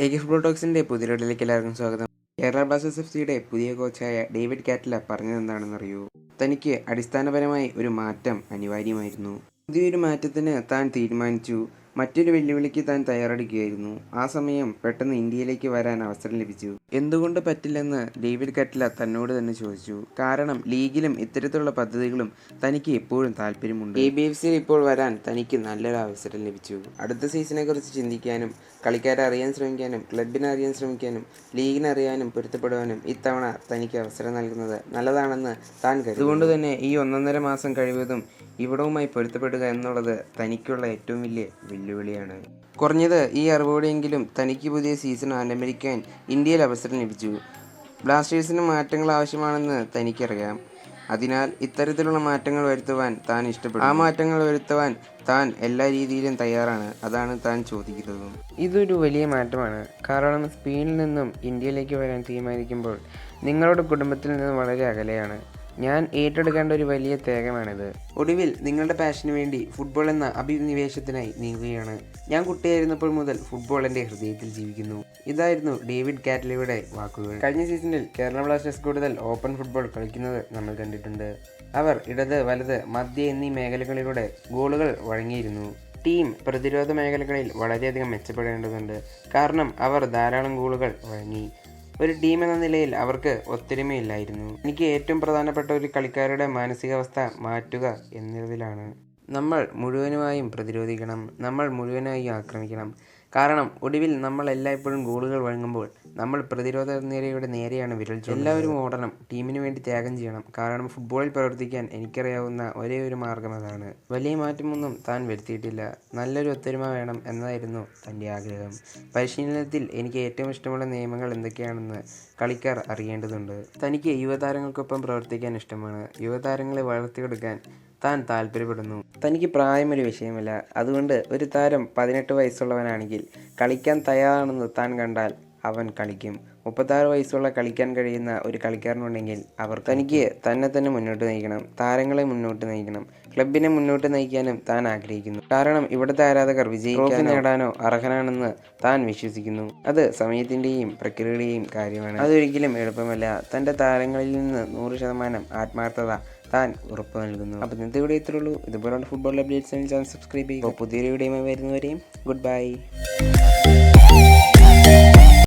AK football ടോക്സിൻ്റെ പുതിയ വീഡിയോയിലേക്ക് എല്ലാവർക്കും സ്വാഗതം. കേരള ബ്ലാസ്റ്റേഴ്സ് എഫ്സിയുടെ പുതിയ കോച്ചായ ഡേവിഡ് കാറ്റ്ല പറഞ്ഞതെന്താണെന്നറിയൂ? തനിക്ക് അടിസ്ഥാനപരമായി ഒരു മാറ്റം അനിവാര്യമായിരുന്നു. പുതിയൊരു മാറ്റത്തിന് താൻ തീരുമാനിച്ചു. മറ്റൊരു വെല്ലുവിളിക്ക് താൻ തയ്യാറെടുക്കുകയായിരുന്നു. ആ സമയം പെട്ടെന്ന് ഇന്ത്യയിലേക്ക് വരാൻ അവസരം ലഭിച്ചു. എന്തുകൊണ്ട് പറ്റില്ലെന്ന് ഡേവിഡ് കാറ്റ്ല തന്നോട് തന്നെ ചോദിച്ചു. കാരണം ലീഗിലും ഇത്തരത്തിലുള്ള പദ്ധതികളും തനിക്ക് എപ്പോഴും താല്പര്യമുണ്ട്. ABFCയിൽ ഇപ്പോൾ വരാൻ തനിക്ക് നല്ലൊരു അവസരം ലഭിച്ചു. അടുത്ത സീസണെ കുറിച്ച് ചിന്തിക്കാനും കളിക്കാരെ അറിയാൻ ശ്രമിക്കാനും ക്ലബിനെ അറിയാൻ ശ്രമിക്കാനും ലീഗിനെ അറിയാനും പൊരുത്തപ്പെടുവാനും ഇത്തവണ തനിക്ക് അവസരം നൽകുന്നത് നല്ലതാണെന്ന് താൻ കരുതുന്നു. അതുകൊണ്ട് തന്നെ ഈ 1.5 മാസം കഴിവതും ഇവിടവുമായി പൊരുത്തപ്പെടുക എന്നുള്ളത് തനിക്കുള്ള ഏറ്റവും വലിയ വെല്ലുവിളിയാണ്. കുറഞ്ഞത് ഈ അറിവോടെയെങ്കിലും തനിക്ക് പുതിയ സീസൺ ആരംഭിക്കാൻ ഇന്ത്യയിൽ അവസരം ലഭിച്ചു. ബ്ലാസ്റ്റേഴ്സിന് മാറ്റങ്ങൾ ആവശ്യമാണെന്ന് തനിക്കറിയാം. അതിനാൽ ഇത്തരത്തിലുള്ള മാറ്റങ്ങൾ വരുത്തുവാൻ താൻ ഇഷ്ടപ്പെടുന്നു. ആ മാറ്റങ്ങൾ വരുത്തുവാൻ താൻ എല്ലാ രീതിയിലും തയ്യാറാണ്. അതാണ് താൻ ചോദിക്കുന്നതും. ഇതൊരു വലിയ മാറ്റമാണ്. കാരണം സ്പെയിനിൽ നിന്നും ഇന്ത്യയിലേക്ക് വരാൻ തീരുമാനിക്കുമ്പോൾ നിങ്ങളുടെ കുടുംബത്തിൽ നിന്ന് വളരെ അകലെയാണ്. ഞാൻ ഏറ്റെടുക്കേണ്ട ഒരു വലിയ ത്യാഗമാണിത്. ഒടുവിൽ നിങ്ങളുടെ പാഷന് വേണ്ടി ഫുട്ബോൾ എന്ന അഭിനിവേശത്തിനായി നീങ്ങുകയാണ്. ഞാൻ കുട്ടിയായിരുന്നപ്പോൾ മുതൽ ഫുട്ബോൾ എൻ്റെ ഹൃദയത്തിൽ ജീവിക്കുന്നു. ഇതായിരുന്നു ഡേവിഡ് കാറ്റ്ലയുടെ വാക്കുകൾ. കഴിഞ്ഞ സീസണിൽ കേരള ബ്ലാസ്റ്റേഴ്സ് കൂടുതൽ ഓപ്പൺ ഫുട്ബോൾ കളിക്കുന്നത് നമ്മൾ കണ്ടിട്ടുണ്ട്. അവർ ഇടത്, വലത്, മധ്യ എന്നീ മേഖലകളിലൂടെ ഗോളുകൾ വഴങ്ങിയിരുന്നു. ടീം പ്രതിരോധ മേഖലകളിൽ വളരെയധികം മെച്ചപ്പെടേണ്ടതുണ്ട്. കാരണം അവർ ധാരാളം ഗോളുകൾ വഴങ്ങി. ഒരു ടീം എന്ന നിലയിൽ അവർക്ക് ഒത്തൊരുമയില്ലായിരുന്നു. എനിക്ക് ഏറ്റവും പ്രധാനപ്പെട്ട ഒരു കളിക്കാരുടെ മാനസികാവസ്ഥ മാറ്റുക എന്നതിലാണ്. നമ്മൾ മുഴുവനുമായും പ്രതിരോധിക്കണം. നമ്മൾ മുഴുവനായും ആക്രമിക്കണം. കാരണം ഒടുവിൽ നമ്മൾ എല്ലായ്പ്പോഴും ഗോളുകൾ വഴങ്ങുമ്പോൾ നമ്മൾ പ്രതിരോധ നിരയുടെ നേരെയാണ് വിരൽ ചൂണ്ടുന്നത്. എല്ലാവരും ഓടണം. ടീമിന് വേണ്ടി ത്യാഗം ചെയ്യണം. കാരണം ഫുട്ബോളിൽ പ്രവർത്തിക്കാൻ എനിക്കറിയാവുന്ന ഒരേ ഒരു മാർഗം അതാണ്. വലിയ മാറ്റമൊന്നും താൻ വരുത്തിയിട്ടില്ല. നല്ലൊരു ഒത്തൊരുമ വേണം എന്നതായിരുന്നു തൻ്റെ ആഗ്രഹം. പരിശീലനത്തിൽ എനിക്ക് ഏറ്റവും ഇഷ്ടമുള്ള നിയമങ്ങൾ എന്തൊക്കെയാണെന്ന് കളിക്കാർ അറിയേണ്ടതുണ്ട്. തനിക്ക് യുവതാരങ്ങൾക്കൊപ്പം പ്രവർത്തിക്കാൻ ഇഷ്ടമാണ്. യുവതാരങ്ങളെ വളർത്തിയെടുക്കാൻ താൻ താല്പര്യപ്പെടുന്നു. തനിക്ക് പ്രായമൊരു വിഷയമല്ല. അതുകൊണ്ട് ഒരു താരം 18 വയസ്സുള്ളവനാണെങ്കിൽ കളിക്കാൻ തയ്യാറാണെന്ന് താൻ കണ്ടാൽ അവൻ കളിക്കും. 36 വയസ്സുള്ള കളിക്കാൻ കഴിയുന്ന ഒരു കളിക്കാരനുണ്ടെങ്കിൽ തനിക്ക് തന്നെ മുന്നോട്ട് നയിക്കണം. താരങ്ങളെ മുന്നോട്ട് നയിക്കണം. ക്ലബിനെ മുന്നോട്ട് നയിക്കാനും താൻ ആഗ്രഹിക്കുന്നു. കാരണം ഇവിടുത്തെ ആരാധകർ വിജയിക്കാൻ നേടാനോ അർഹനാണെന്ന് താൻ വിശ്വസിക്കുന്നു. അത് സമയത്തിൻ്റെയും പ്രക്രിയയുടെയും കാര്യമാണ്. അതൊരിക്കലും എളുപ്പമല്ല. തൻ്റെ താരങ്ങളിൽ നിന്ന് 100% ആത്മാർത്ഥത താൻ ഉറപ്പ് നൽകുന്നു. അപ്പോൾ ഇന്നത്തെ വീഡിയോ ഇത്രേ ഉള്ളൂ. ഇതുപോലുള്ള ഫുട്ബോൾ അപ്ഡേറ്റ്സിന് ചാനൽ സബ്സ്ക്രൈബ് ചെയ്യുക. പുതിയൊരു വീഡിയോയുമായി വരുന്നവരെയും ഗുഡ് ബൈ.